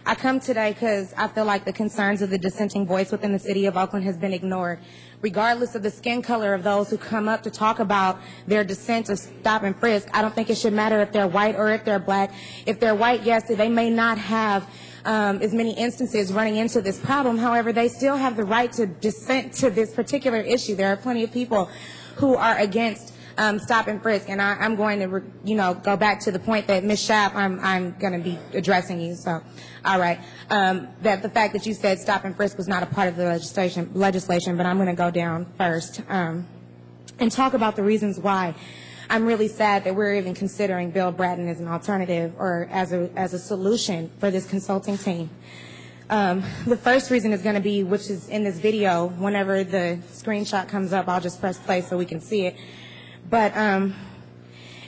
I come today because I feel like the concerns of the dissenting voice within the city of Oakland has been ignored. Regardless of the skin color of those who come up to talk about their dissent of stop and frisk, I don't think it should matter if they're white or if they're black. If they're white, yes, they may not have as many instances running into this problem. However, they still have the right to dissent to this particular issue. There are plenty of people who are against stop and frisk, and I'm going to, go back to the point that Ms. Schaaf, I'm going to be addressing you. So, all right, that the fact that you said stop and frisk was not a part of the legislation, but I'm going to go down first and talk about the reasons why I'm really sad that we're even considering Bill Bratton as an alternative or as a solution for this consulting team. The first reason is going to be, which is in this video. Whenever the screenshot comes up, I'll just press play so we can see it. But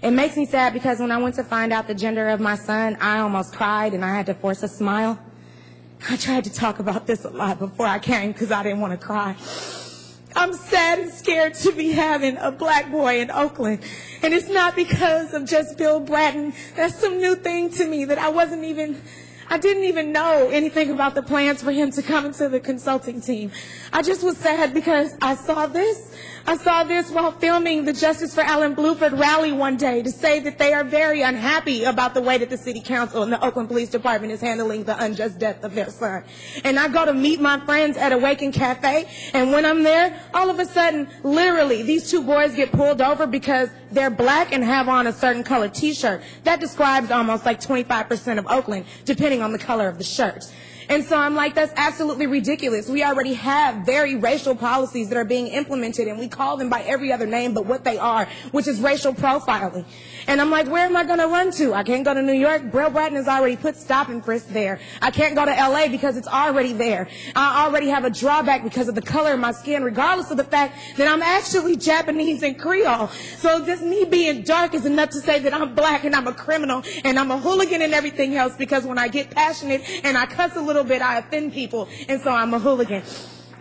it makes me sad because when I went to find out the gender of my son, I almost cried and I had to force a smile. I tried to talk about this a lot before I came because I didn't want to cry. I'm sad and scared to be having a black boy in Oakland. And it's not because of just Bill Bratton. That's some new thing to me that I didn't even know anything about the plans for him to come into the consulting team. I just was sad because I saw this while filming the Justice for Alan Bluford rally one day to say that they are very unhappy about the way that the City Council and the Oakland Police Department is handling the unjust death of their son. And I go to meet my friends at Awaken Cafe, and when I'm there, all of a sudden, literally, these two boys get pulled over because they're black and have on a certain color T-shirt. That describes almost like 25% of Oakland, depending on the color of the shirts. And so I'm like, that's absolutely ridiculous. We already have very racial policies that are being implemented, and we call them by every other name but what they are, which is racial profiling. And I'm like, where am I going to run to? I can't go to New York. Bill Bratton has already put stop and frisk there. I can't go to L.A. because it's already there. I already have a drawback because of the color of my skin, regardless of the fact that I'm actually Japanese and Creole. So just me being dark is enough to say that I'm black and I'm a criminal and I'm a hooligan and everything else, because when I get passionate and I cuss a little bit, I offend people, and so I'm a hooligan.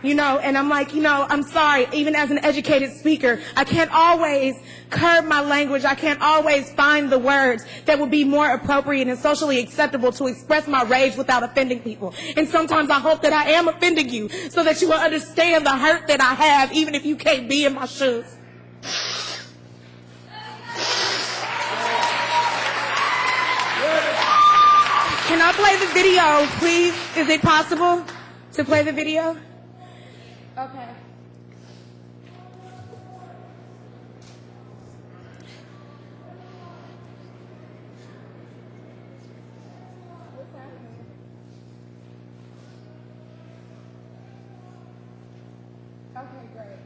And I'm like, I'm sorry, even as an educated speaker, I can't always curb my language. I can't always find the words that would be more appropriate and socially acceptable to express my rage without offending people. And sometimes I hope that I am offending you so that you will understand the hurt that I have, even if you can't be in my shoes. Can I play the video, please? Is it possible to play the video? Okay. What's happening? Okay, great.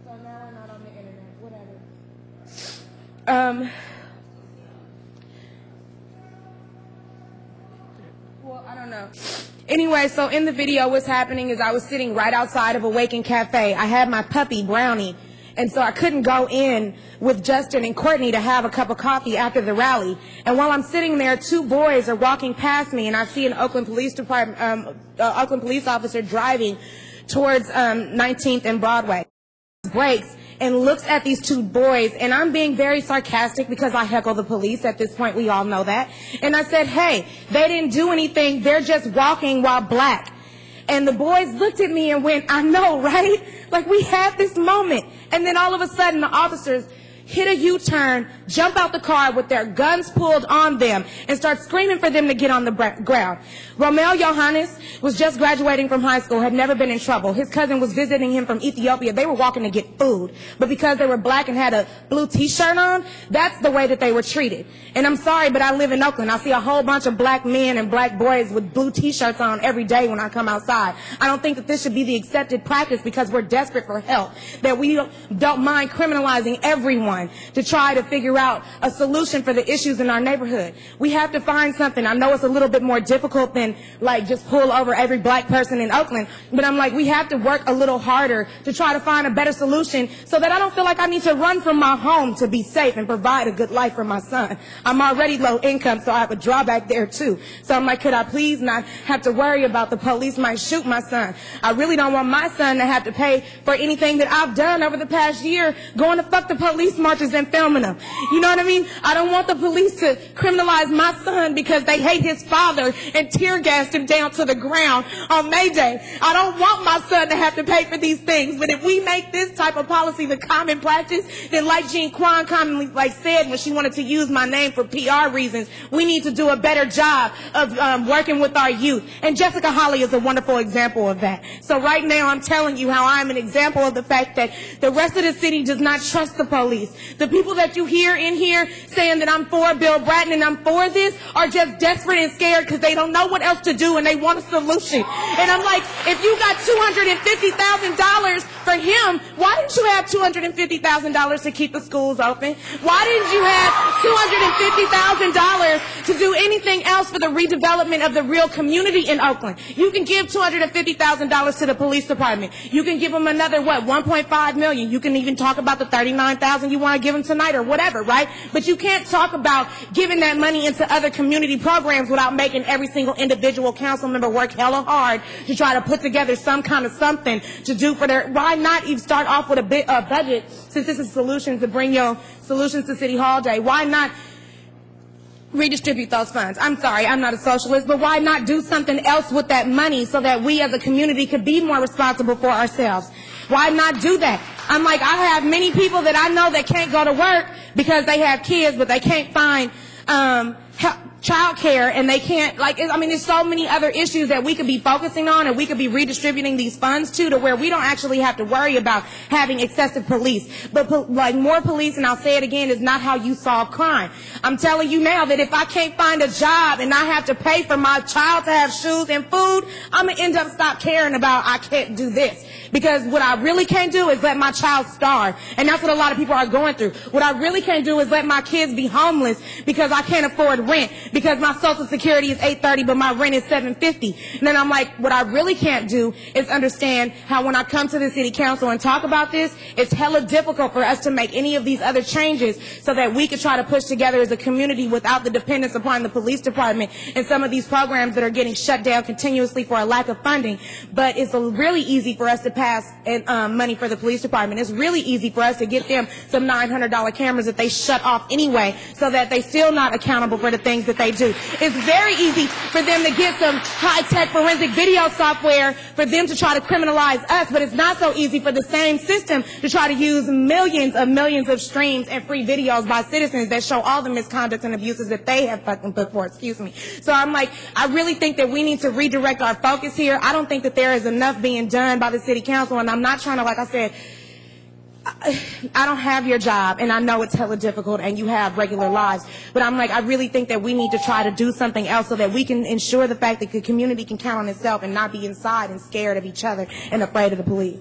So now we're not on the internet, whatever. Well, I don't know. Anyway, so in the video, what's happening is I was sitting right outside of Awaken Cafe. I had my puppy, Brownie, and so I couldn't go in with Justin and Courtney to have a cup of coffee after the rally. And while I'm sitting there, two boys are walking past me, and I see an Oakland Police Department, Oakland police officer driving towards 19th and Broadway. Breaks and looks at these two boys, and I'm being very sarcastic because I heckle the police. At this point, we all know that. And I said, hey, they didn't do anything. They're just walking while black. And the boys looked at me and went, I know, right? Like, we had this moment. And then all of a sudden, the officers hit a U-turn, jump out the car with their guns pulled on them, and start screaming for them to get on the ground. Romel Johannes was just graduating from high school, had never been in trouble. His cousin was visiting him from Ethiopia. They were walking to get food. But because they were black and had a blue T-shirt on, that's the way that they were treated. And I'm sorry, but I live in Oakland. I see a whole bunch of black men and black boys with blue T-shirts on every day when I come outside. I don't think that this should be the accepted practice because we're desperate for help, that we don't mind criminalizing everyone to try to figure out a solution for the issues in our neighborhood. We have to find something. I know it's a little bit more difficult than like just pull over every black person in Oakland, but I'm like, we have to work a little harder to try to find a better solution so that I don't feel like I need to run from my home to be safe and provide a good life for my son. I'm already low income, so I have a drawback there too. So I'm like, could I please not have to worry about the police might shoot my son? I really don't want my son to have to pay for anything that I've done over the past year, going to fuck the police marches and filming them. You know what I mean? I don't want the police to criminalize my son because they hate his father and tear gassed him down to the ground on May Day. I don't want my son to have to pay for these things. But if we make this type of policy the common practice, then like Jean Quan commonly said when she wanted to use my name for PR reasons, we need to do a better job of working with our youth. And Jessica Holly is a wonderful example of that. So right now I'm telling you how I'm an example of the fact that the rest of the city does not trust the police. The people that you hear in here saying that I'm for Bill Bratton and I'm for this are just desperate and scared because they don't know what else to do and they want a solution. And I'm like, if you got $250,000 for him, why didn't you have $250,000 to keep the schools open? Why didn't you have $250,000 to do anything else for the redevelopment of the real community in Oakland? You can give $250,000 to the police department. You can give them another, what, $1.5 million. You can even talk about the $39,000 you want to give them tonight or whatever, right? But you can't talk about giving that money into other community programs without making every single individual council member work hella hard to try to put together some kind of something to do for their, why not even start off with a budget, since this is solutions to bring your solutions to City Hall Day? Why not redistribute those funds? I'm sorry, I'm not a socialist, but why not do something else with that money so that we as a community could be more responsible for ourselves? Why not do that? I'm like, I have many people that I know that can't go to work because they have kids, but they can't find child care, and they can't, there's so many other issues that we could be focusing on and we could be redistributing these funds to where we don't actually have to worry about having excessive police. But more police, and I'll say it again, is not how you solve crime. I'm telling you now that if I can't find a job and I have to pay for my child to have shoes and food, I'm going to end up stop caring about I can't do this. Because what I really can't do is let my child starve. And that's what a lot of people are going through. What I really can't do is let my kids be homeless because I can't afford rent. Because my Social Security is $830, but my rent is $750. And then I'm like, what I really can't do is understand how when I come to the city council and talk about this, it's hella difficult for us to make any of these other changes so that we could try to push together as a community without the dependence upon the police department and some of these programs that are getting shut down continuously for a lack of funding. But it's really easy for us to pass money for the police department. It's really easy for us to get them some $900 cameras that they shut off anyway so that they still not accountable for the things that they do. It's very easy for them to get some high-tech forensic video software for them to try to criminalize us, but it's not so easy for the same system to try to use millions of streams and free videos by citizens that show all the misconduct and abuses that they have fucking put forth. So I'm like, I really think that we need to redirect our focus here. I don't think that there is enough being done by the city council, and I'm not trying to, like I said, I don't have your job, and I know it's hella difficult, and you have regular lives, but I'm like, I really think that we need to try to do something else so that we can ensure the fact that the community can count on itself and not be inside and scared of each other and afraid of the police.